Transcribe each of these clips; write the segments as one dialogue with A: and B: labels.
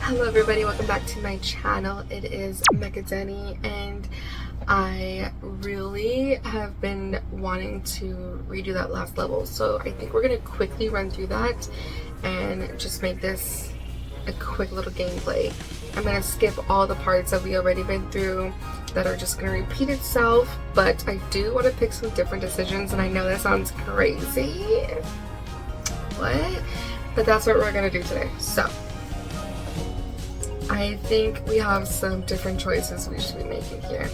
A: Hello everybody, welcome back to my channel. It is Mecha Denny, and I really have been wanting to redo that last level, so I think we're going to quickly run through that and just make this a quick little gameplay. I'm going to skip all the parts that we already been through that are just going to repeat itself, but I do want to pick some different decisions, and I know that sounds crazy. What? But that's what we're going to do today. So I think we have some different choices we should be making here.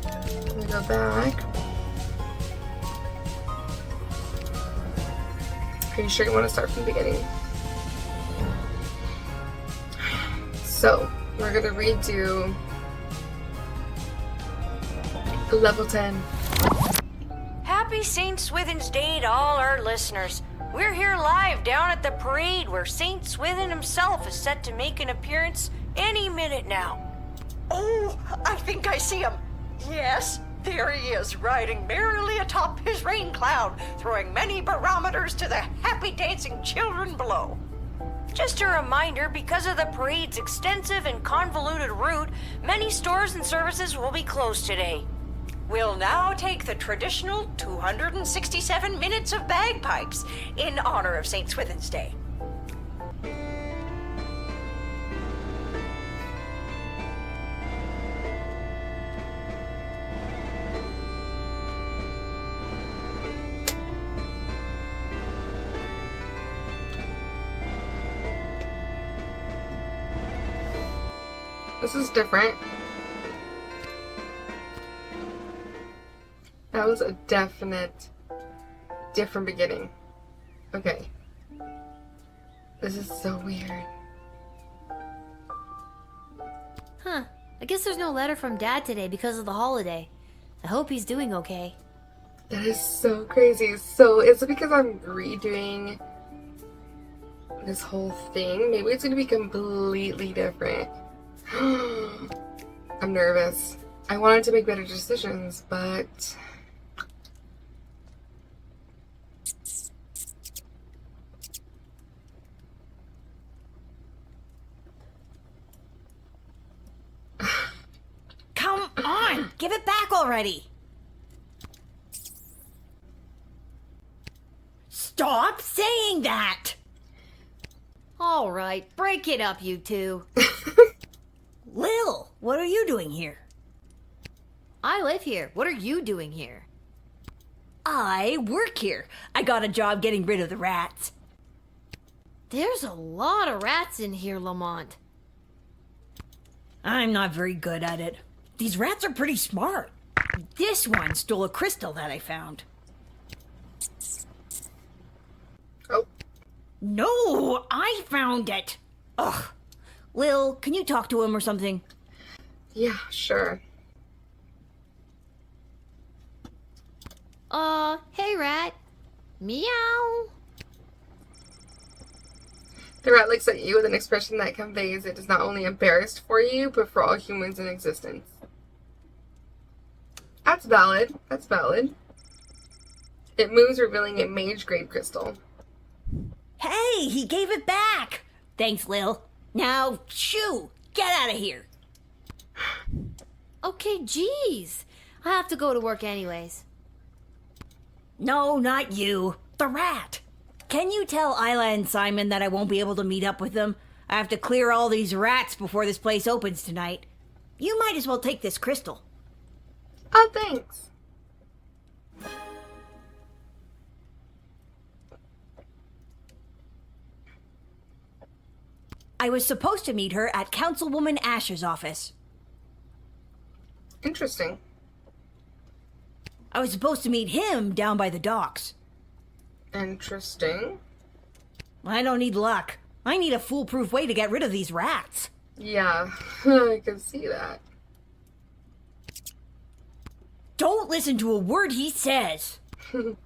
A: Let me go back. Are you sure you want to start from the beginning? So, we're going to redo level 10.
B: Happy St. Swithin's Day to all our listeners. We're here live down at the parade where St. Swithin himself is set to make an appearance any minute now.
C: Oh, I think I see him. Yes, there he is, riding merrily atop his rain cloud, throwing many barometers to the happy dancing children below.
B: Just a reminder, because of the parade's extensive and convoluted route, many stores and services will be closed today.
C: We'll now take the traditional 267 minutes of bagpipes in honor of St. Swithin's Day.
A: This is different. That was a definite different beginning. Okay. This is so weird.
D: Huh. I guess there's no letter from Dad today because of the holiday. I hope he's doing okay.
A: That is so crazy. So is it because I'm redoing this whole thing? Maybe it's going to be completely different. I'm nervous. I wanted to make better decisions, but
E: Come on! Give it back already! Stop saying that!
D: Alright, break it up, you two.
E: Lil, what are you doing here?
D: I live here. What are you doing here?
E: I work here. I got a job getting rid of the rats.
D: There's a lot of rats in here, Lamont.
E: I'm not very good at it. These rats are pretty smart. This one stole a crystal that I found.
A: oh,
E: No, I found it! Ugh. Lil, can you talk to him or something?
A: yeah, sure.
D: Hey, rat. Meow.
A: The rat looks at you with an expression that conveys it is not only embarrassed for you, but for all humans in existence. That's valid. That's valid. It moves, revealing a mage-grade crystal.
E: Hey, he gave it back! Thanks, Lil. Now, shoo! Get out of here!
D: Okay, jeez. I have to go to work anyways.
E: No, not you. The rat. Can you tell Isla and Simon that I won't be able to meet up with them? I have to clear all these rats before this place opens tonight. You might as well take this crystal.
A: Oh, thanks.
E: I was supposed to meet her at Councilwoman Asher's office.
A: Interesting.
E: I was supposed to meet him down by the docks.
A: Interesting.
E: I don't need luck. I need a foolproof way to get rid of these rats.
A: Yeah, I can see that.
E: Don't listen to a word he says.
A: This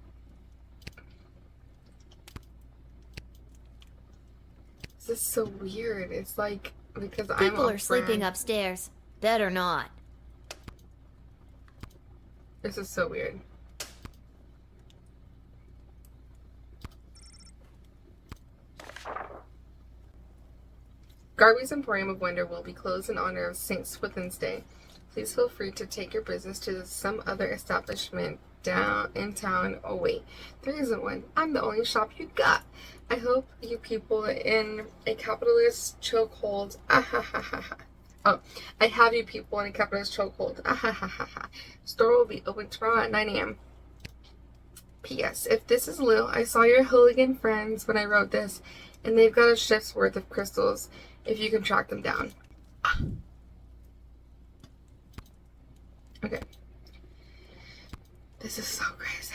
A: is so weird. It's like, because I'm
D: People
A: up
D: are sleeping
A: for-
D: upstairs. Better not.
A: This is so weird. Garvey's Emporium of Wonder will be closed in honor of St. Swithin's Day. Please feel free to take your business to some other establishment down in town. Oh wait, there isn't one. I'm the only shop you got. I hope you people in a capitalist chokehold. Oh, I have you people in a capitalist chokehold. Store will be open tomorrow at 9 a.m. P.S. If this is Lil, I saw your hooligan friends when I wrote this, and they've got a shift's worth of crystals if you can track them down. Okay. This is so crazy.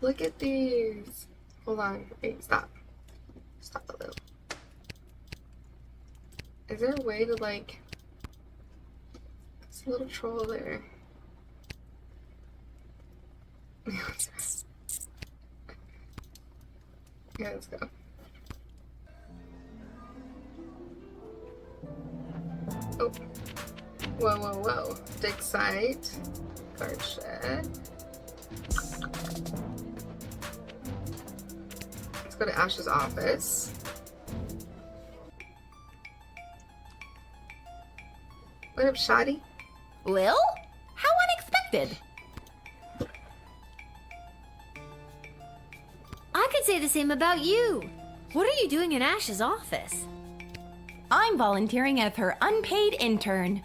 A: Look at these. Hold on. Wait, stop. Stop a little. Is there a way to, like... There's a little troll there. Yeah, let's go. Oh. Whoa, whoa, whoa. Dig site. Guard shed. Let's go to Ash's office. What up, Shotty?
F: Lil? How unexpected.
D: I could say the same about you. What are you doing in Ash's office?
F: I'm volunteering as her unpaid intern.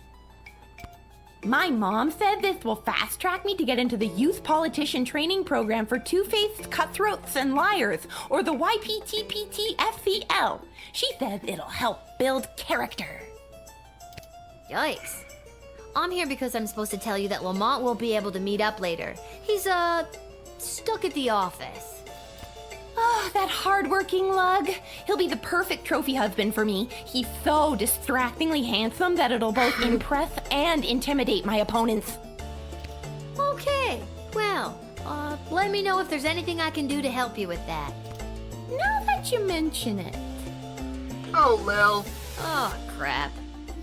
F: My mom said this will fast track me to get into the youth politician training program for two-faced cutthroats and liars, or the YPTPTFCL. She says it'll help build character.
D: Yikes. I'm here because I'm supposed to tell you that Lamont won't be able to meet up later. He's, stuck at the office.
F: Oh, that hard-working lug. He'll be the perfect trophy husband for me. He's so distractingly handsome that it'll both impress and intimidate my opponents.
D: Okay, well, let me know if there's anything I can do to help you with that.
F: Now that you mention it.
A: Oh, Lil.
D: Oh, crap.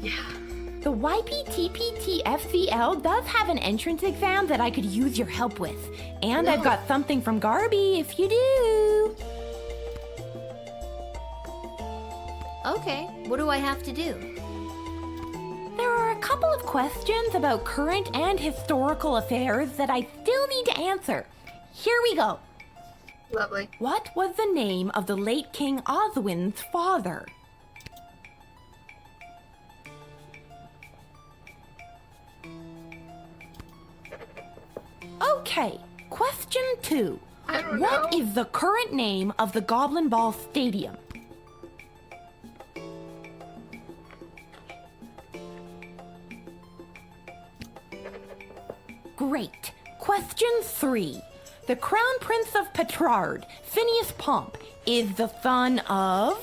A: Yeah.
F: The YPTPTFCL does have an entrance exam that I could use your help with. And I've got something from Garby if you do.
D: Okay, what do I have to do?
F: There are a couple of questions about current and historical affairs that I still need to answer. Here we go.
A: Lovely.
F: What was the name of the late King Oswin's father? Okay, question 2.
A: I don't
F: What
A: know.
F: is the current name of the Goblin Ball Stadium? Great. Question 3. The Crown Prince of Petrard, Phineas Pomp, is the son of...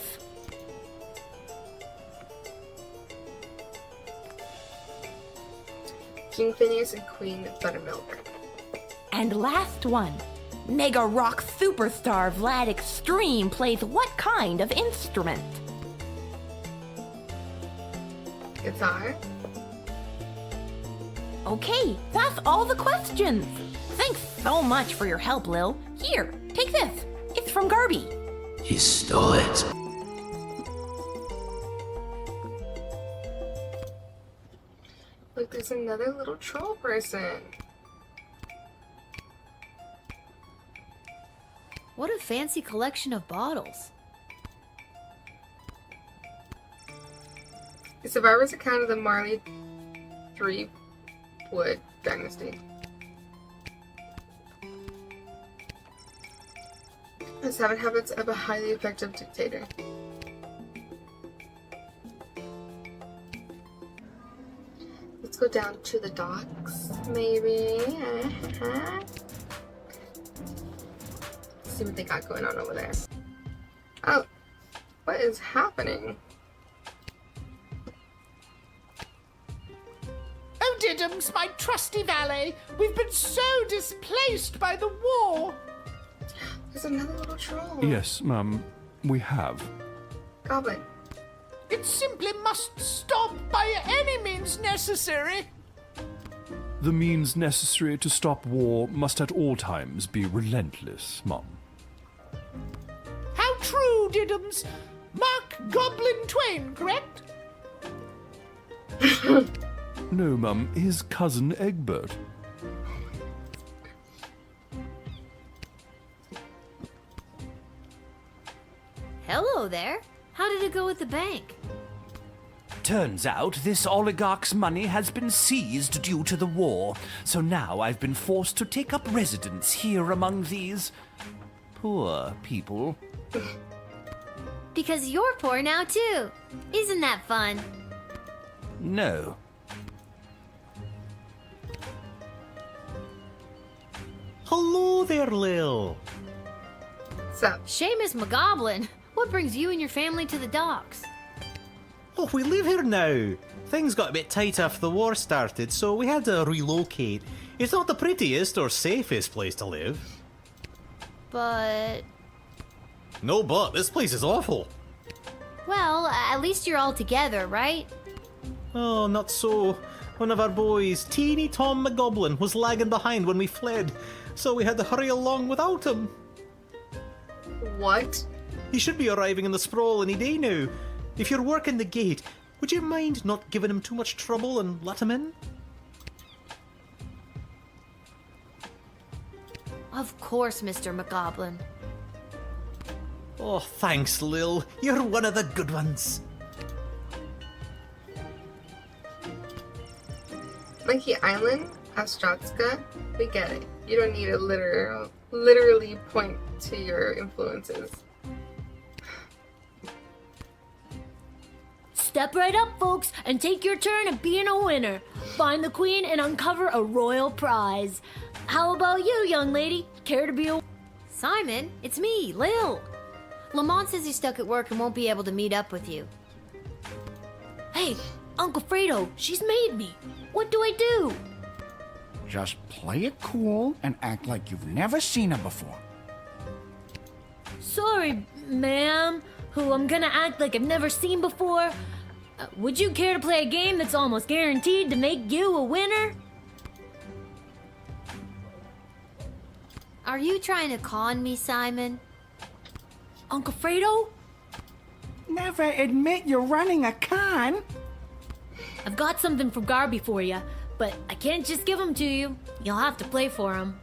A: King Phineas and Queen Buttermilk.
F: And last one. Mega rock superstar Vlad Extreme plays what kind of instrument?
A: Guitar.
F: Okay, that's all the questions. Thanks so much for your help, Lil. Here, take this. It's from Garby.
G: He stole it.
A: Look, there's another little troll person.
D: What a fancy collection of bottles.
A: The survivors account of the Marley Threepwood dynasty. The 7 habits of a highly effective dictator. Let's go down to the docks, maybe. See what they got going on over there. Oh, what is happening?
H: Oh, Diddums, my trusty valet, we've been so displaced by the war.
A: There's another little troll.
I: Yes, ma'am, we have.
A: Goblin.
H: It simply must stop by any means necessary.
I: The means necessary to stop war must at all times be relentless, ma'am.
H: How true, Diddums. Mark Goblin Twain, correct?
I: No, Mum, his cousin Egbert.
D: Hello there. How did it go with the bank?
J: Turns out this oligarch's money has been seized due to the war, so now I've been forced to take up residence here among these poor people.
D: Because you're poor now, too. Isn't that fun?
J: No.
K: Hello there, Lil.
A: So,
D: Seamus McGoblin, what brings you and your family to the docks?
K: Oh, we live here now. Things got a bit tight after the war started, so we had to relocate. It's not the prettiest or safest place to live.
D: But...
K: No, but this place is awful.
D: well, at least you're all together, right?
K: Oh, not so. One of our boys, teeny Tom McGoblin, was lagging behind when we fled, so we had to hurry along without him.
A: what?
K: He should be arriving in the sprawl any day now. If you're working the gate, would you mind not giving him too much trouble and let him in?
D: Of course, Mr. McGoblin.
K: Oh, thanks, Lil. You're one of the good ones.
A: Monkey Island, Ostratska, we get it. You don't need to literally point to your influences.
L: Step right up, folks, and take your turn at being a winner. Find the queen and uncover a royal prize. How about you, young lady? Care to be a...
D: Simon, it's me, Lil. Lamont says he's stuck at work and won't be able to meet up with you.
L: Hey, Uncle Fredo, she's made me. What do I do?
H: Just play it cool and act like you've never seen her before.
L: Sorry, ma'am, who I'm gonna act like I've never seen before. Would you care to play a game that's almost guaranteed to make you a winner?
D: Are you trying to con me, Simon?
L: Uncle Fredo?
H: Never admit you're running a con.
L: I've got something from Garby for you, but I can't just give them to you. You'll have to play for them.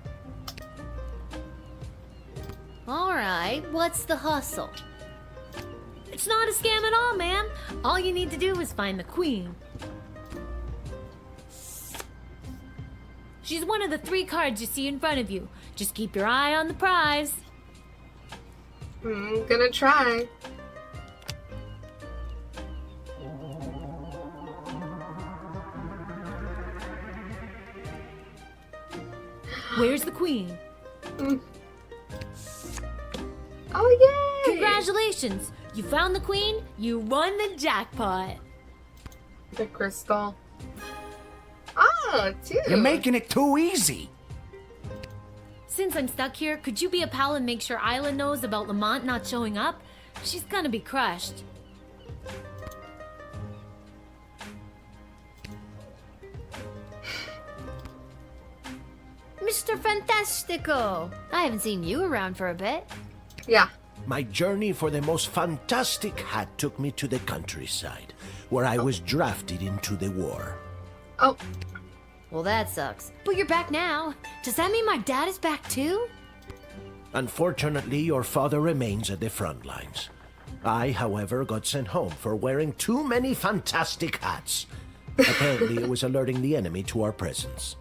D: All right, what's the hustle?
L: It's not a scam at all, ma'am. All you need to do is find the queen. She's one of the 3 cards you see in front of you. Just keep your eye on the prize.
A: I'm gonna try.
L: Where's the queen?
A: Oh, yay!
L: Congratulations! You found the queen, you won the jackpot.
A: The crystal. Oh, dude.
H: You're making it too easy.
L: Since I'm stuck here, could you be a pal and make sure Isla knows about Lamont not showing up? She's gonna be crushed.
D: Mr. Fantastico! I haven't seen you around for a bit.
A: Yeah.
G: My journey for the most fantastic hat took me to the countryside, where I was drafted into the war.
A: Oh,
D: Well, that sucks. But you're back now. Does that mean my dad is back too?
G: Unfortunately, your father remains at the front lines. I, however, got sent home for wearing too many fantastic hats. Apparently, it was alerting the enemy to our presence.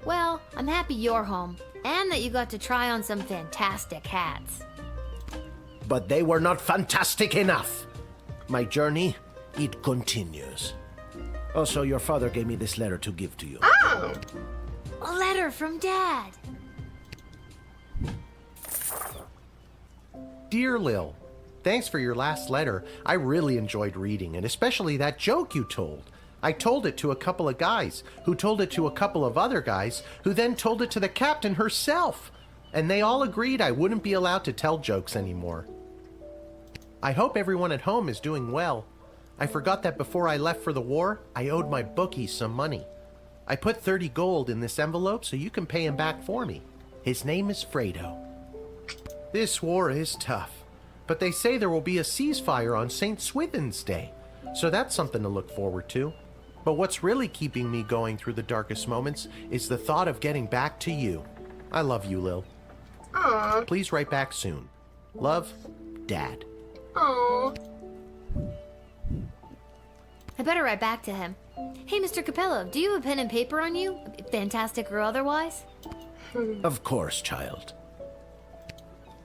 D: Well, I'm happy you're home, and that you got to try on some fantastic hats.
G: But they were not fantastic enough. My journey, it continues. Also, your father gave me this letter to give to you.
A: oh.
D: A letter from Dad.
M: Dear Lil, thanks for your last letter. I really enjoyed reading, and especially that joke you told. I told it to a couple of guys, who told it to a couple of other guys, who then told it to the captain herself. And they all agreed I wouldn't be allowed to tell jokes anymore. I hope everyone at home is doing well. I forgot that before I left for the war, I owed my bookies some money. I put 30 gold in this envelope so you can pay him back for me. His name is Fredo. This war is tough. But they say there will be a ceasefire on St. Swithin's Day, so that's something to look forward to. But what's really keeping me going through the darkest moments is the thought of getting back to you. I love you, Lil.
A: Aw.
M: Please write back soon. Love, Dad.
A: Aw.
D: I better write back to him. Hey, Mr. Capello, do you have a pen and paper on you? Fantastic or otherwise?
G: Of course, child.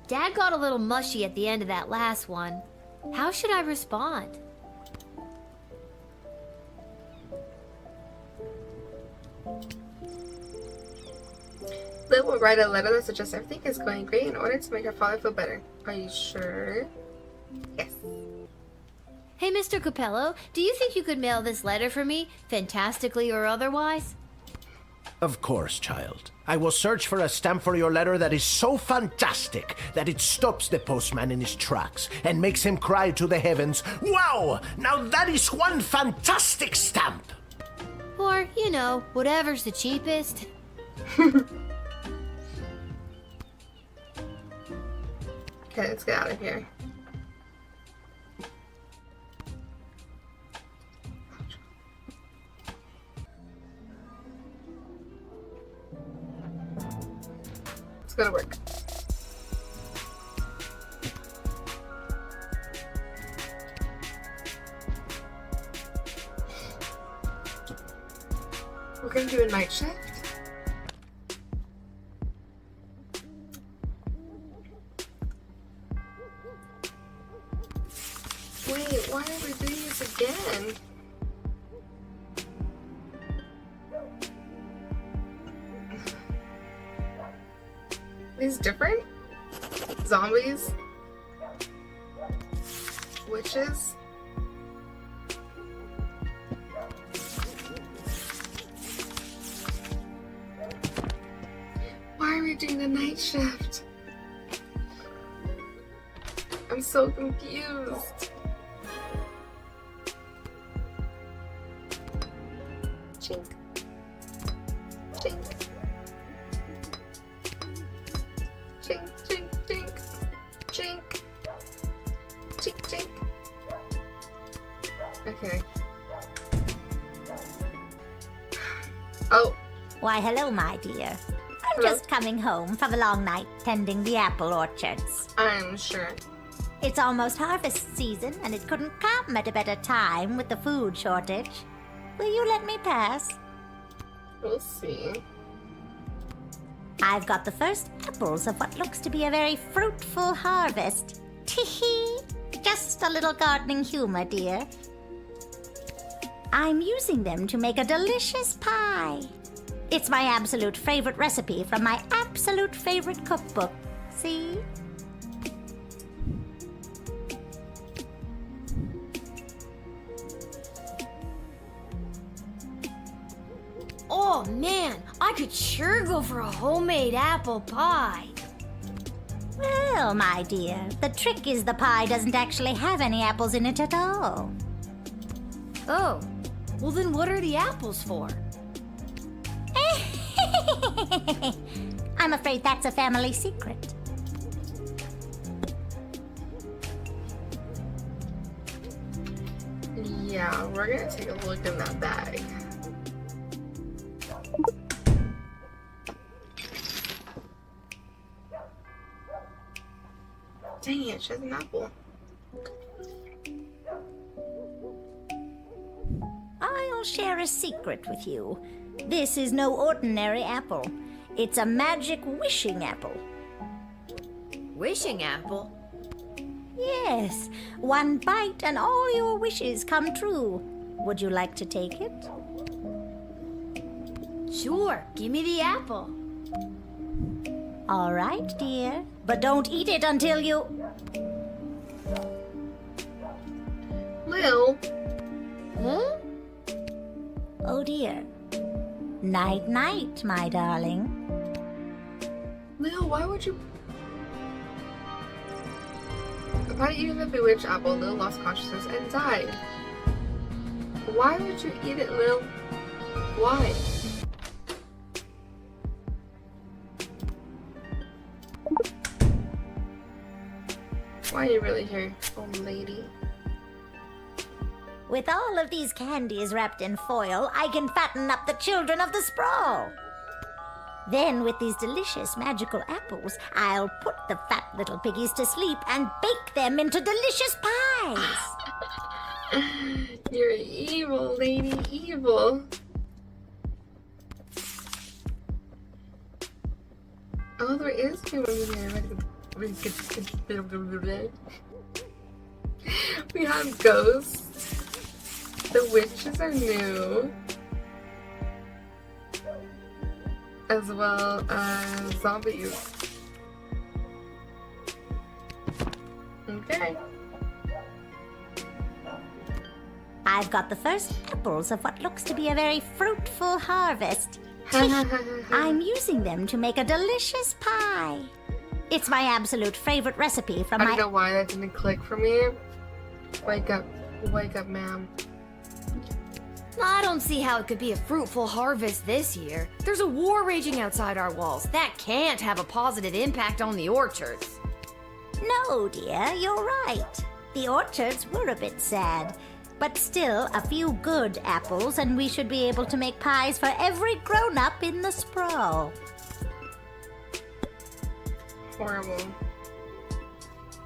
D: Dad got a little mushy at the end of that last one. How should I respond?
A: Lil will write a letter that suggests everything is going great in order to make her father feel better. Are you sure? Yes.
D: Hey, Mr. Capello, do you think you could mail this letter for me, fantastically or otherwise?
G: Of course, child. I will search for a stamp for your letter that is so fantastic that it stops the postman in his tracks and makes him cry to the heavens, "Wow! Now that is one fantastic stamp!"
D: Or, you know, whatever's the cheapest.
A: Okay, let's get out of here. It's gonna work. We're gonna do a night shift. Wait, why are we doing this again? These different? Zombies? Witches? Why are we doing the night shift? I'm so confused. Chink. Chink. Chink, chink, chink. Chink. Chink, chink. Okay. Oh.
N: Why, hello, my dear. I'm
A: Hello.
N: just coming home from a long night tending the apple orchards.
A: I'm sure.
N: It's almost harvest season, and it couldn't come at a better time with the food shortage. Will you let me pass?
A: We'll see.
N: I've got the first apples of what looks to be a very fruitful harvest. Tee-hee! Just a little gardening humor, dear. I'm using them to make a delicious pie. It's my absolute favorite recipe from my absolute favorite cookbook. See?
L: Oh man, I could sure go for a homemade apple pie.
N: Well, my dear, the trick is the pie doesn't actually have any apples in it at all.
L: Oh, well then what are the apples for?
N: I'm afraid that's a family secret.
A: Yeah, we're gonna take a look in that bag. Dang it, she has an apple.
N: I'll share a secret with you. This is no ordinary apple. It's a magic wishing apple.
L: Wishing apple?
N: Yes, one bite and all your wishes come true. Would you like to take it?
L: Sure, give me the apple.
N: All right, dear. But don't eat it until you...
A: Lil.
N: Huh? Oh dear. Night-night, my darling.
A: Lil, why would you... Upon eating the bewitched apple, Lil lost consciousness and died. Why would you eat it, Lil? Why? Why Why are you really here, old lady?
N: With all of these candies wrapped in foil, I can fatten up the children of the sprawl. Then, with these delicious magical apples, I'll put the fat little piggies to sleep and bake them into delicious pies.
A: You're evil, lady, evil. Oh, there is two over here. We have ghosts. The witches are new. As well as zombies. Okay.
N: I've got the first apples of what looks to be a very fruitful harvest. I'm using them to make a delicious pie. It's my absolute favorite recipe from
A: I don't know why that didn't click for me. Wake up, ma'am.
D: I don't see how it could be a fruitful harvest this year. There's a war raging outside our walls. That can't have a positive impact on the orchards.
N: No, dear, you're right. The orchards were a bit sad. But still, a few good apples, and we should be able to make pies for every grown-up in the sprawl.
A: Horrible.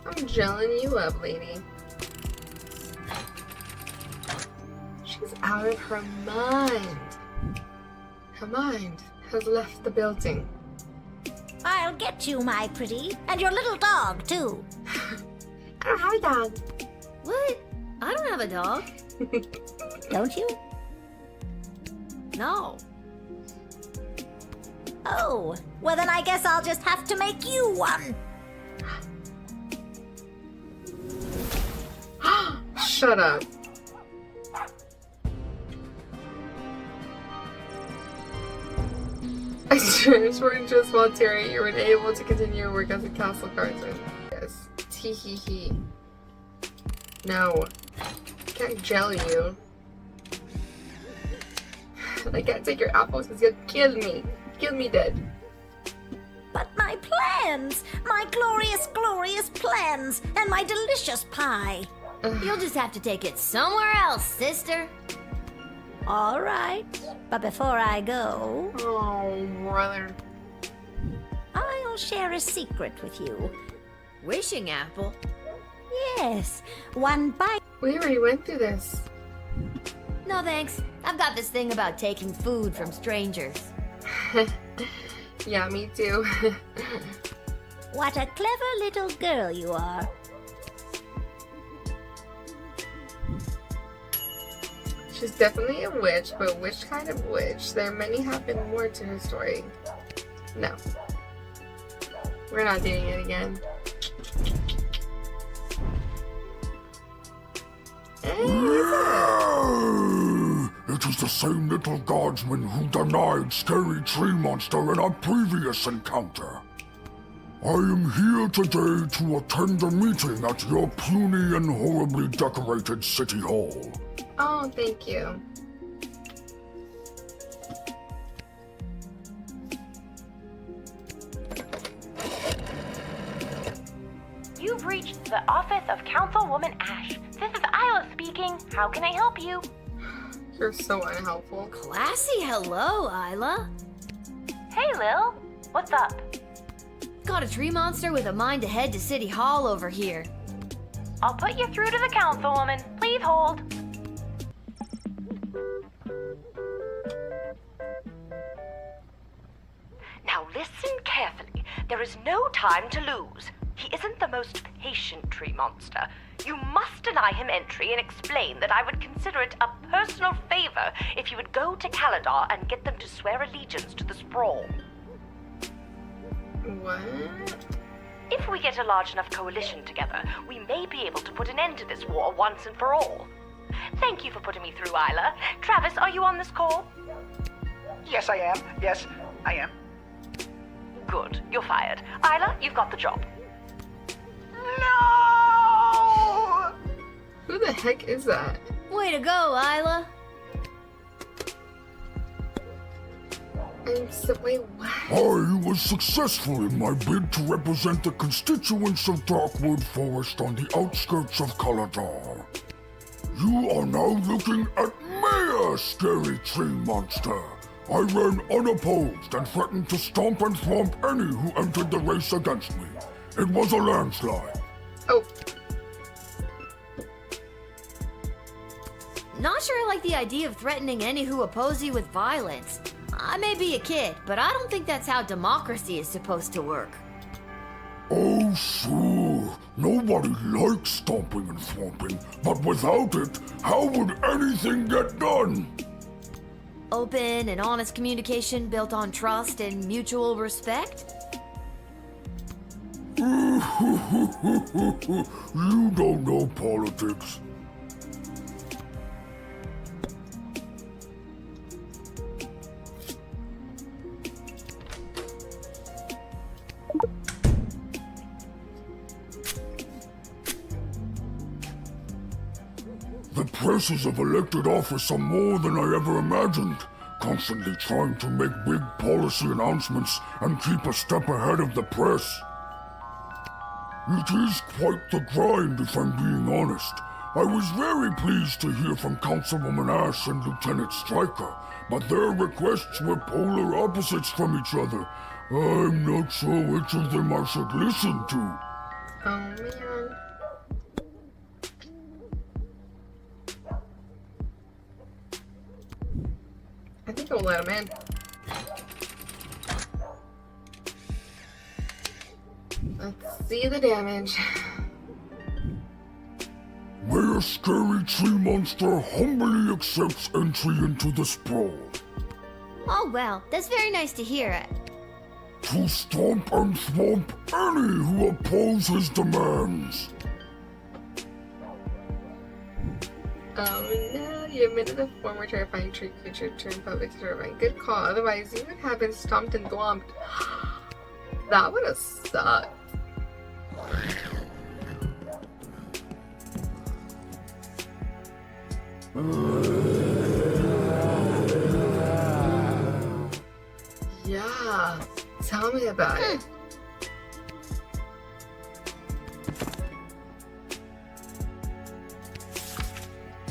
A: I'm gelling you up, lady. She's out of her mind. Her mind has left the building.
N: I'll get you, my pretty, and your little dog, too.
A: I don't have a dog.
D: What? I don't have a dog.
N: Don't you?
D: No.
N: Oh, well then I guess I'll just have to make you one.
A: Shut up. I swear just while Terry, you were able to continue your work as a castle guardsman. Yes. Tee hee hee. No. Can't gel you. I can't take your apples because you'll kill me. Kill me dead.
N: But my plans! My glorious, glorious plans! And my delicious pie!
D: You'll just have to take it somewhere else, sister.
N: All right. But before I go...
A: Oh, brother.
N: I'll share a secret with you.
D: Wishing apple?
N: Yes. One bite...
A: We already went through this.
D: No thanks. I've got this thing about taking food from strangers.
A: Yeah, me too.
N: What a clever little girl you are.
A: She's definitely a witch, but which kind of witch? There many have been more to her story. No. We're not doing it again.
O: It is the same little guardsman who denied scary tree monster in our previous encounter. I am here today to attend a meeting at your puny and horribly decorated city hall.
A: Oh, thank you.
F: You've reached the office of Councilwoman Ash. This is Isla speaking. How can I help you?
A: You're so unhelpful.
D: Classy hello, Isla.
F: Hey, Lil. What's up?
D: Got a tree monster with a mind to head to City Hall over here.
F: I'll put you through to the Councilwoman. Please hold. Now listen carefully. There is no time to lose. He isn't the most patient tree monster. You must deny him entry and explain that I would consider it a personal favor if you would go to Caladar and get them to swear allegiance to the sprawl.
A: What?
F: If we get a large enough coalition together, we may be able to put an end to this war once and for all. Thank you for putting me through, Isla. Travis, are you on this call?
P: Yes, I am. Yes, I am.
F: Good. You're fired. Isla, you've got the job.
P: No!
A: Who the heck is that?
D: Way to go, Isla.
A: I'm so, wait, what?
O: I was successful in my bid to represent the constituents of Darkwood Forest on the outskirts of Caladar. You are now looking at me, a scary tree monster. I ran unopposed and threatened to stomp and thwomp any who entered the race against me. It was a landslide.
A: Oh.
D: Not sure I like the idea of threatening any who oppose you with violence. I may be a kid, but I don't think that's how democracy is supposed to work.
O: Oh, sure. Nobody likes stomping and thwomping, but without it, how would anything get done?
D: Open and honest communication built on trust and mutual respect?
O: You don't know politics. The presses of elected office are more than I ever imagined, constantly trying to make big policy announcements and keep a step ahead of the press. It is quite the grind, if I'm being honest. I was very pleased to hear from Councilwoman Ash and Lieutenant Stryker, but their requests were polar opposites from each other. I'm not sure which of them I should listen to.
A: Oh, man. I think I'll let him in. Let's see the damage.
O: May a scary tree monster humbly accepts entry into the sprawl.
D: Oh well, that's very nice to hear.
O: To stomp and thwomp any who oppose his demands.
A: Oh no, you admitted a former terrifying tree creature turned public to terrifying. Good call, otherwise you would have been stomped and thwomped. That would have sucked. Yeah, tell me about it.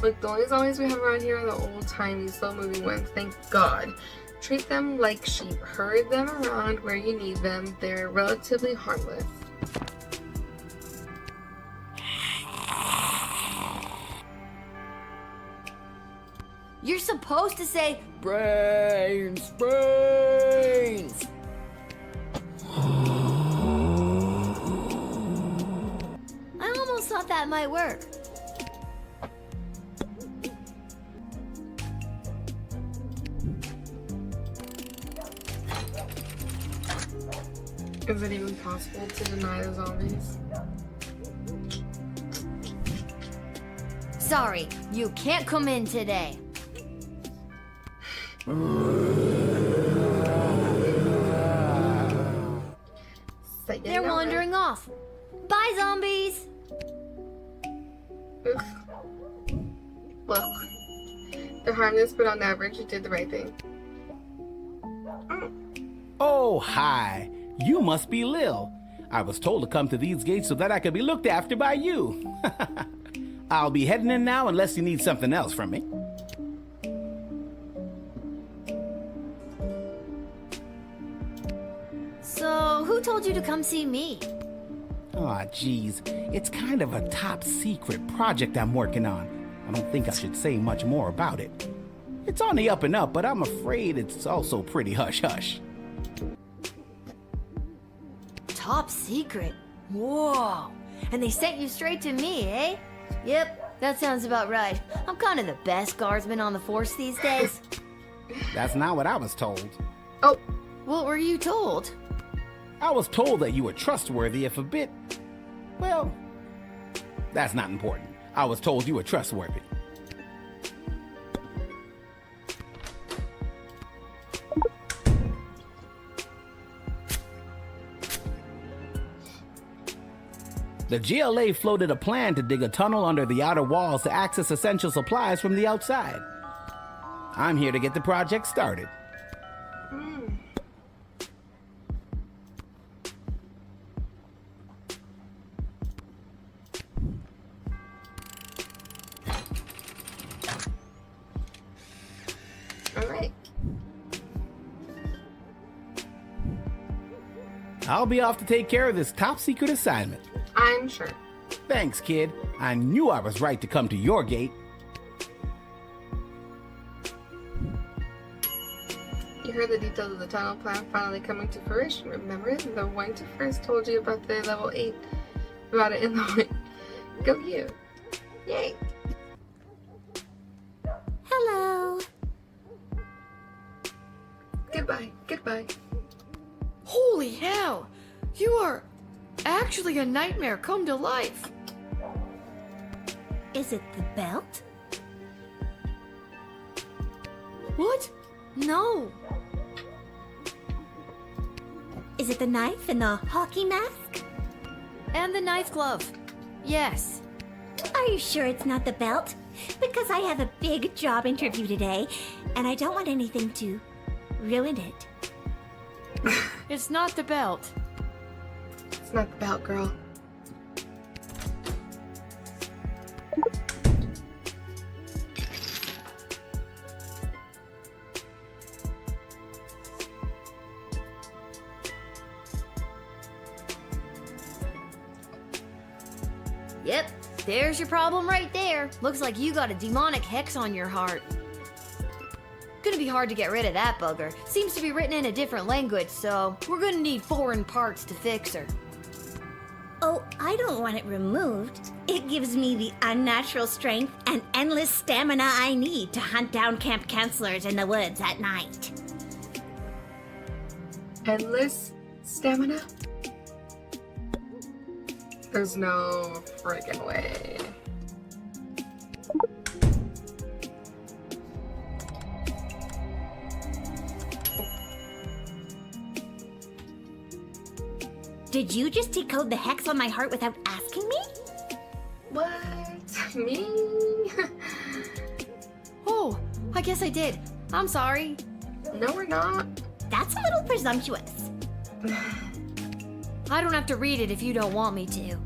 A: Like, the only zombies we have around here are the old-timey, slow-moving ones, thank God. Treat them like sheep. Herd them around where you need them. They're relatively harmless.
D: You're supposed to say, brains, brains! I almost thought that might work.
A: Is it even possible to deny the zombies?
D: Sorry, you can't come in today. They're wandering off. Bye, zombies!
A: Ugh. Look, they're harmless, but on average, you did the right thing.
Q: Oh, hi. You must be Lil. I was told to come to these gates so that I could be looked after by you. I'll be heading in now unless you need something else from me.
D: So, who told you to come see me?
Q: Aw, geez. It's kind of a top secret project I'm working on. I don't think I should say much more about it. It's on the up and up, but I'm afraid it's also pretty hush-hush.
D: Top secret? Whoa! And they sent you straight to me, eh? Yep, that sounds about right. I'm kind of the best guardsman on the force these days.
Q: That's not what I was told.
A: Oh.
D: What were you told?
Q: I was told that you were trustworthy if a bit... Well, that's not important. I was told you were trustworthy. The GLA floated a plan to dig a tunnel under the outer walls to access essential supplies from the outside. I'm here to get the project started.
A: Alright.
Q: I'll be off to take care of this top secret assignment.
A: I'm sure.
Q: Thanks, kid. I knew I was right to come to your gate.
A: You heard the details of the tunnel plan finally coming to fruition. Remember, the one who first told you about the level 8, about it in the Go you. Yay.
N: Hello.
A: Goodbye. Goodbye.
R: Holy hell! You are actually a nightmare come to life.
N: Is it the belt?
R: What? No.
N: Is it the knife and the hockey mask?
D: And the knife glove. Yes.
N: Are you sure it's not the belt? Because I have a big job interview today, and I don't want anything to ruin it.
R: It's not the belt.
A: It's not the belt, girl.
D: Yep, there's your problem right there. Looks like you got a demonic hex on your heart. Gonna be hard to get rid of that bugger. Seems to be written in a different language, so we're gonna need foreign parts to fix her.
N: Oh, I don't want it removed. It gives me the unnatural strength and endless stamina I need to hunt down camp counselors in the woods at night.
A: Endless stamina? There's no friggin' way.
N: Did you just decode the hex on my heart without asking me?
A: What? Me?
D: Oh, I guess I did. I'm sorry.
A: No, we're not.
N: That's a little presumptuous.
D: I don't have to read it if you don't want me to.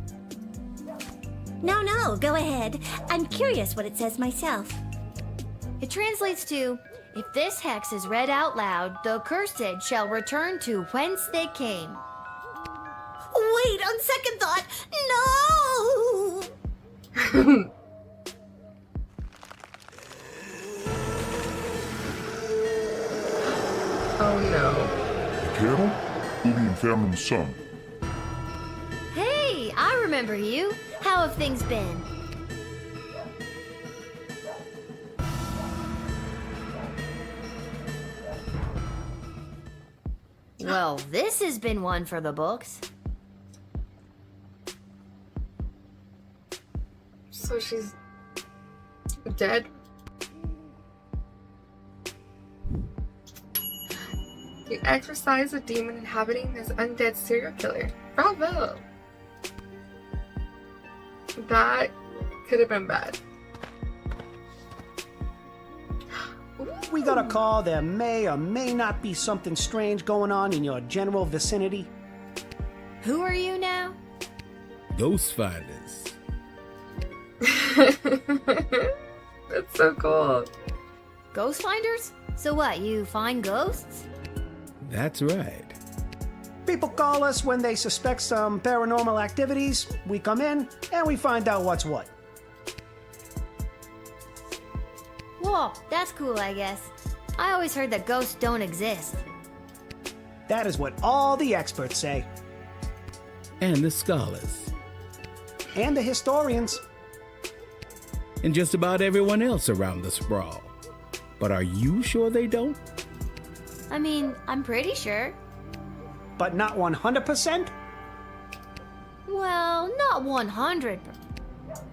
N: No, go ahead. I'm curious what it says myself.
D: It translates to, if this hex is read out loud, the cursed shall return to whence they came.
N: Wait, on second thought, no!
A: Oh no.
O: Carol? Booby and Family's son.
D: Hey, I remember you. How have things been? Well, this has been one for the books.
A: So she's dead? You exorcise a demon inhabiting this undead serial killer. Bravo! That could have been bad.
S: We got a call there may or may not be something strange going on in your general vicinity.
D: Who are you now?
Q: Ghost finders.
A: That's so cool.
D: Ghost finders? So what, you find ghosts?
Q: That's right.
S: People call us when they suspect some paranormal activities. We come in and we find out what's what.
D: Whoa, that's cool, I guess. I always heard that ghosts don't exist.
S: That is what all the experts say.
Q: And the scholars.
S: And the historians.
Q: And just about everyone else around the sprawl. But are you sure they don't?
D: I mean, I'm pretty sure.
S: But not 100%?
D: Well, not 100%.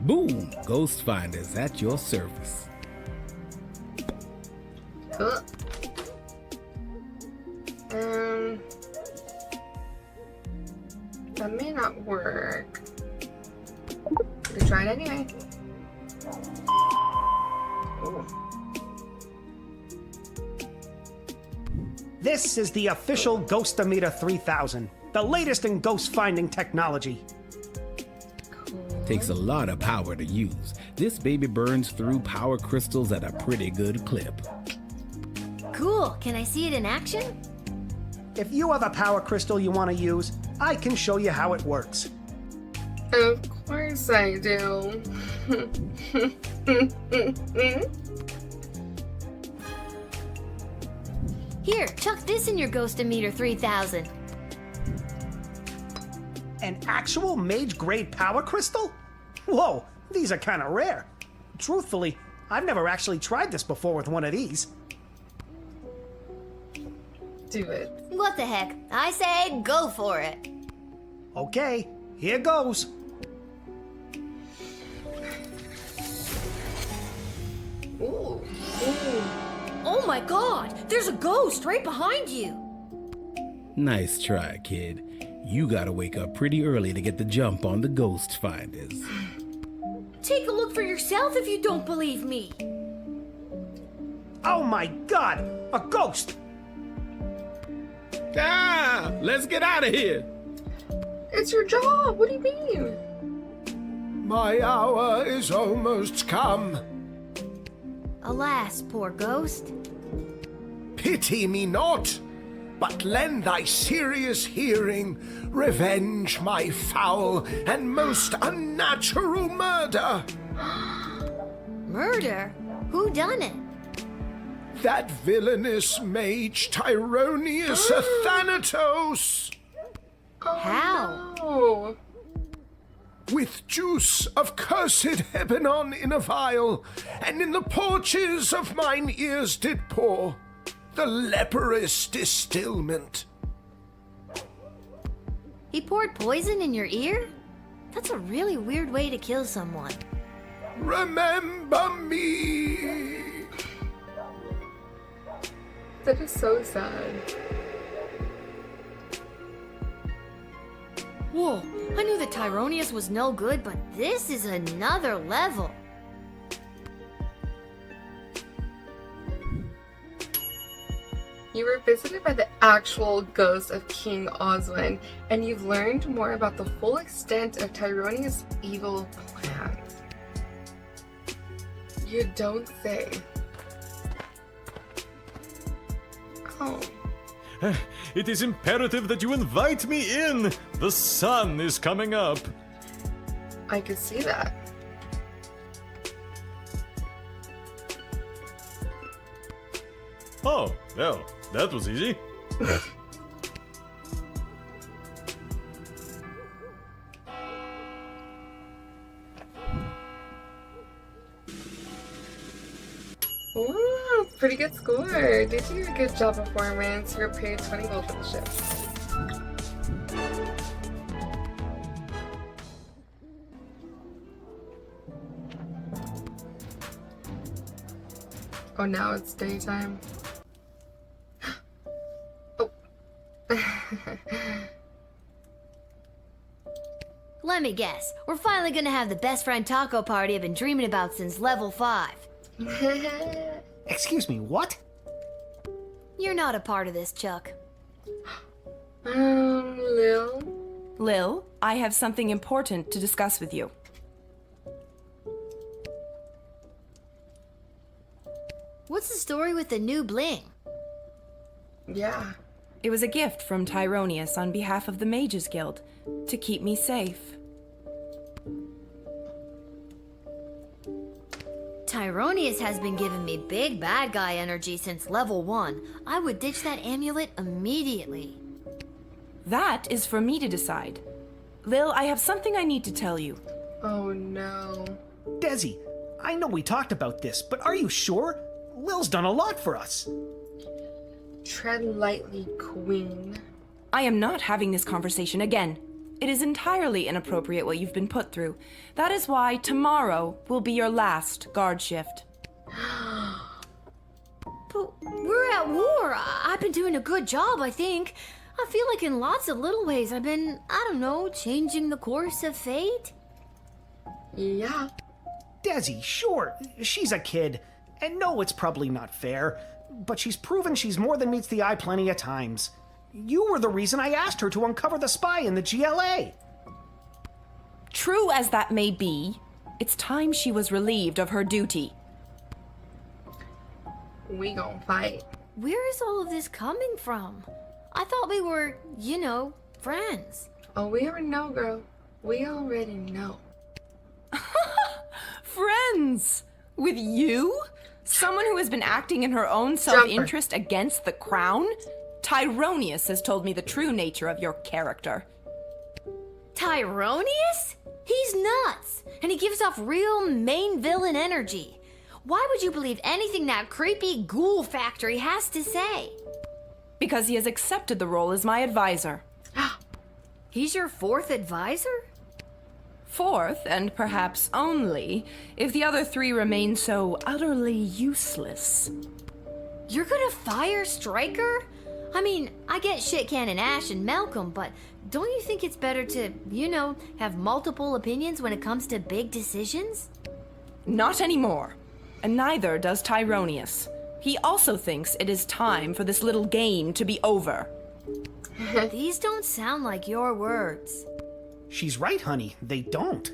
Q: Boom! Ghost finders at your service.
A: Cool. That may not work. We try it anyway. Ooh.
S: This is the official Ghostometer 3000, the latest in ghost finding technology.
Q: Takes a lot of power to use. This baby burns through power crystals at a pretty good clip.
D: Cool. Can I see it in action?
S: If you have a power crystal you want to use, I can show you how it works.
A: Of course I do.
D: Here, chuck this in your Ghost-O-Meter 3000.
S: An actual mage-grade power crystal? Whoa, these are kind of rare. Truthfully, I've never actually tried this before with one of these.
A: Do it.
D: What the heck? I say go for it.
S: Okay, here goes.
A: Ooh.
L: Oh my god! There's a ghost right behind you!
Q: Nice try, kid. You gotta wake up pretty early to get the jump on the ghost finders.
L: Take a look for yourself if you don't believe me.
S: Oh my god, a ghost!
Q: Ah, let's get out of here.
A: It's your job. What do you mean?
G: My hour is almost come.
D: Alas, poor ghost.
G: Pity me not, but lend thy serious hearing, revenge my foul and most unnatural murder.
D: Murder? Who done it?
G: That villainous mage Tyronius Athanatos.
D: How?
A: No.
G: With juice of cursed Hebanon in a vial, and in the porches of mine ears did pour the leprous distilment.
D: He poured poison in your ear? That's a really weird way to kill someone.
G: Remember me.
A: That is so sad.
D: Whoa, I knew that Tyronius was no good, but this is another level.
A: You were visited by the actual ghost of King Oswin, and you've learned more about the full extent of Tyronius' evil plans. You don't say. Oh.
T: It is imperative that you invite me in. The sun is coming up.
A: I could see that.
T: Oh, well, that was easy.
A: Ooh, pretty good score. Did you do a good job performance? You're paid 20 gold for the shift. Oh, now it's daytime. Oh.
D: Let me guess. We're finally gonna have the best friend taco party I've been dreaming about since level 5.
S: Excuse me, what?
D: You're not a part of this, Chuck.
A: Lil?
F: Lil, I have something important to discuss with you.
D: What's the story with the new bling?
A: Yeah.
F: It was a gift from Tyronius on behalf of the Mages Guild to keep me safe.
D: Tyronius has been giving me big bad guy energy since level 1. I would ditch that amulet immediately.
F: That is for me to decide. Lil, I have something I need to tell you.
A: Oh no.
S: Desi, I know we talked about this, but are you sure? Lil's done a lot for us.
A: Tread lightly, queen.
F: I am not having this conversation again. It is entirely inappropriate what you've been put through. That is why tomorrow will be your last guard shift.
D: But we're at war. I've been doing a good job, I think. I feel like in lots of little ways I've been, I don't know, changing the course of fate.
A: Yeah.
S: Desi, sure, she's a kid. And no, it's probably not fair. But she's proven she's more than meets the eye plenty of times. You were the reason I asked her to uncover the spy in the GLA.
F: True as that may be, it's time she was relieved of her duty.
A: We gon' fight.
D: Where is all of this coming from? I thought we were, friends.
A: Oh, we already know, girl. We already know.
F: Friends? With you? Someone who has been acting in her own self-interest against the crown? Tyronius has told me the true nature of your character.
D: Tyronius? He's nuts, and he gives off real main villain energy. Why would you believe anything that creepy ghoul factory has to say?
F: Because he has accepted the role as my advisor.
D: He's your 4th advisor?
F: 4th, and perhaps only, if the other 3 remain so utterly useless.
D: You're gonna fire Stryker? I mean, I get Shit Cannon Ash and Malcolm, but don't you think it's better to, have multiple opinions when it comes to big decisions?
F: Not anymore. And neither does Tyronius. He also thinks it is time for this little game to be over.
D: These don't sound like your words.
S: She's right, honey. They don't.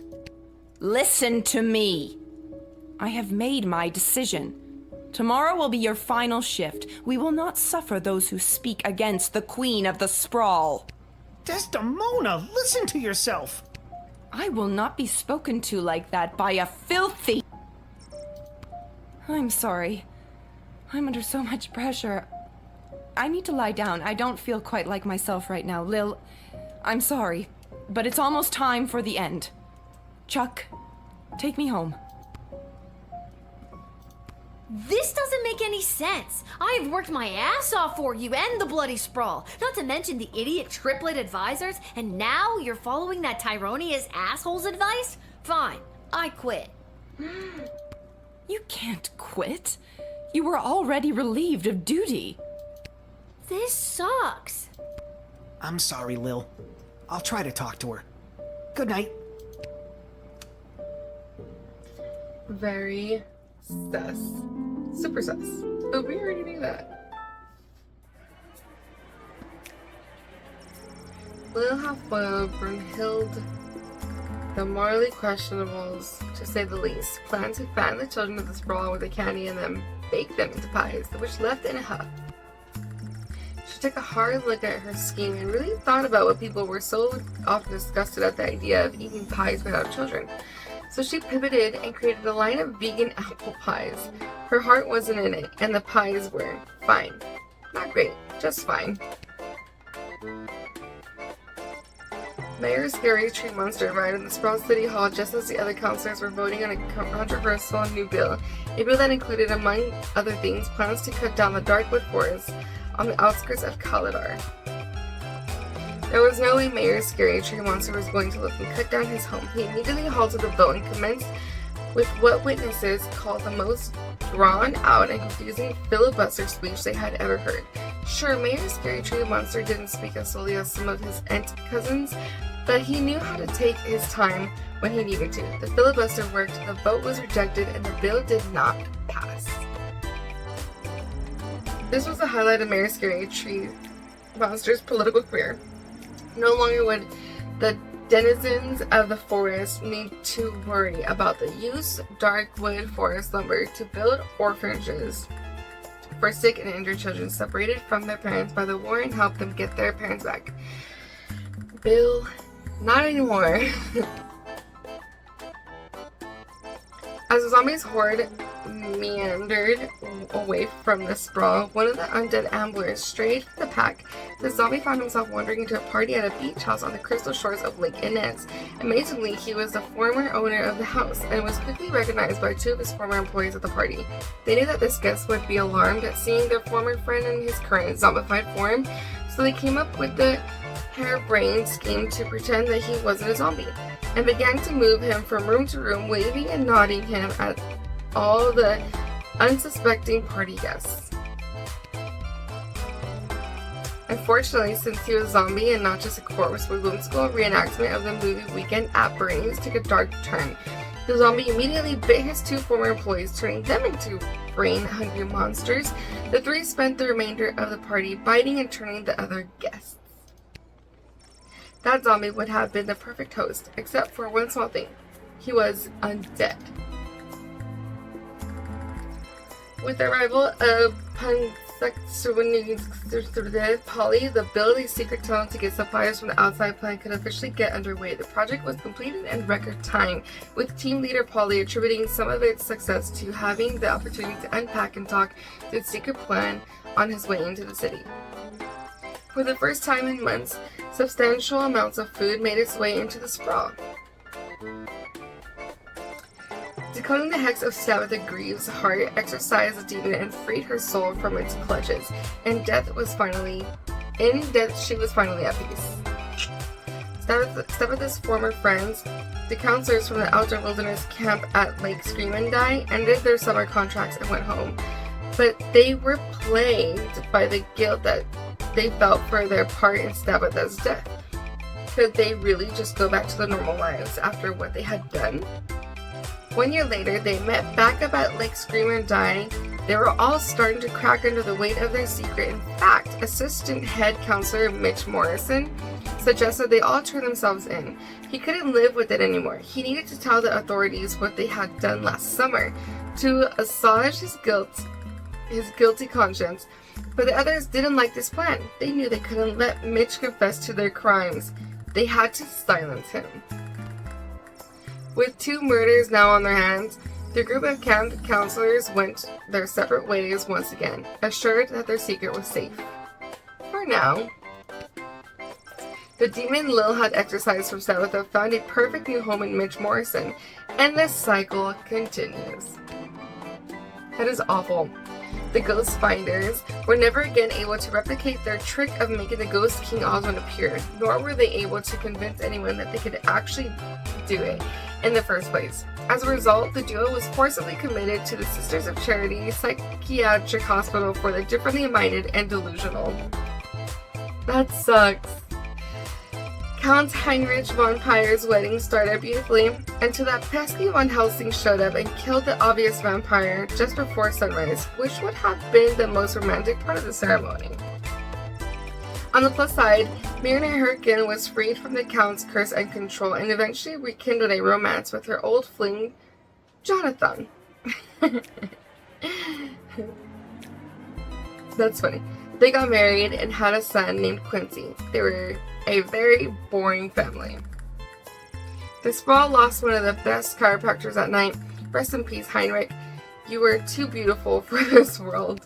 F: Listen to me. I have made my decision. Tomorrow will be your final shift. We will not suffer those who speak against the Queen of the Sprawl.
S: Desdemona, listen to yourself.
F: I will not be spoken to like that by a filthy... I'm sorry. I'm under so much pressure. I need to lie down. I don't feel quite like myself right now. Lil, I'm sorry, but it's almost time for the end. Chuck, take me home.
D: This doesn't make any sense. I have worked my ass off for you and the Bloody Sprawl, not to mention the idiot triplet advisors, and now you're following that Tyronius asshole's advice? Fine, I quit.
F: You can't quit. You were already relieved of duty.
D: This sucks.
S: I'm sorry, Lil. I'll try to talk to her. Good night.
A: Very sus. Super sus. But we already knew that. Lil Half-Boiled, Brunhild, the morally questionables, to say the least, plan to fatten the children of the Sprawl with a candy and then bake them into pies, which left in a huff. She took a hard look at her scheme and really thought about what people were so often disgusted at the idea of eating pies without children. So she pivoted and created a line of vegan apple pies. Her heart wasn't in it, and the pies were fine. Not great, just fine. Mayor Scary Tree Monster arrived in the Sprawl City Hall just as the other councilors were voting on a controversial new bill. A bill that included, among other things, plans to cut down the Darkwood Forest on the outskirts of Kaladar. There was no way Mayor Scary Tree Monster was going to look and cut down his home. He immediately halted the vote and commenced with what witnesses called the most drawn out and confusing filibuster speech they had ever heard. Sure, Mayor Scary Tree Monster didn't speak as slowly as some of his aunt cousins, but he knew how to take his time when he needed to. The filibuster worked, the vote was rejected, and the bill did not pass. This was the highlight of Mayor Scary Tree Monster's political career. No longer would the denizens of the forest need to worry about the use of darkwood forest lumber to build orphanages for sick and injured children separated from their parents by the war and help them get their parents back. Bill, not anymore. As the zombies horde meandered away from the Sprawl, one of the undead amblers strayed from the pack. The zombie found himself wandering into a party at a beach house on the crystal shores of Lake Inez. Amazingly, he was the former owner of the house and was quickly recognized by 2 of his former employees at the party. They knew that this guest would be alarmed at seeing their former friend in his current zombified form, so they came up with the harebrained scheme to pretend that he wasn't a zombie, and began to move him from room to room, waving and nodding him at all the unsuspecting party guests. Unfortunately, since he was a zombie and not just a corpse, the whimsical reenactment of the movie Weekend at Bernie's took a dark turn. The zombie immediately bit his 2 former employees, turning them into brain-hungry monsters. The 3 spent the remainder of the party biting and turning the other guests. That zombie would have been the perfect host, except for one small thing. He was undead. With the arrival of Polly, the build a secret tunnel to get supplies from the outside plan could officially get underway. The project was completed in record time, with team leader Polly attributing some of its success to having the opportunity to unpack and talk through the secret plan on his way into the city. For the first time in months, substantial amounts of food made its way into the sprawl. Decoding the hex of Tabitha Greaves' heart exorcised the demon and freed her soul from its clutches, and in death she was finally at peace. Tabitha's former friends, the counselors from the Outer Wilderness camp at Lake Scream and Die, ended their summer contracts and went home. But they were plagued by the guilt that they felt for their part in Tabitha's death. Could they really just go back to their normal lives after what they had done? 1 year later, they met back up at Lake Scream and Die. They were all starting to crack under the weight of their secret. In fact, assistant head counselor Mitch Morrison suggested they all turn themselves in. He couldn't live with it anymore. He needed to tell the authorities what they had done last summer to assuage his guilty conscience. But the others didn't like this plan. They knew they couldn't let Mitch confess to their crimes. They had to silence him. With 2 murders now on their hands, the group of camp counselors went their separate ways once again, assured that their secret was safe. For now. The demon Lil had exorcised from Tabitha found a perfect new home in Mitch Morrison, and the cycle continues. That is awful. The ghost finders were never again able to replicate their trick of making the ghost King Osmond appear, nor were they able to convince anyone that they could actually do it in the first place. As a result, the duo was forcibly committed to the Sisters of Charity Psychiatric Hospital for the differently minded and delusional. That sucks. Count Heinrich von Pyre's wedding started beautifully until that pesky Von Helsing showed up and killed the obvious vampire just before sunrise, which would have been the most romantic part of the ceremony. On the plus side, Myrna Herkin was freed from the Count's curse and control and eventually rekindled a romance with her old fling, Jonathan. That's funny. They got married and had a son named Quincy. They were a very boring family. The sprawl lost one of the best chiropractors at night. Rest in peace, Heinrich. You were too beautiful for this world.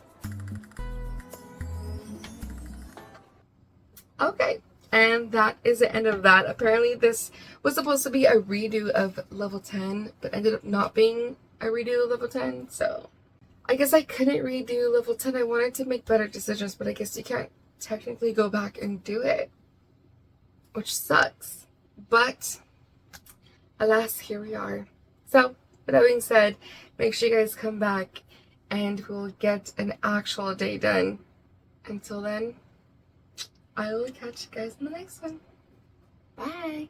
A: Okay, and that is the end of that. Apparently this was supposed to be a redo of level 10, but ended up not being a redo of level 10, so I guess I couldn't redo level 10. I wanted to make better decisions, but I guess you can't technically go back and do it, which sucks. But alas, here we are. So with that being said, make sure you guys come back and we'll get an actual day done. Until then, I will catch you guys in the next one. Bye.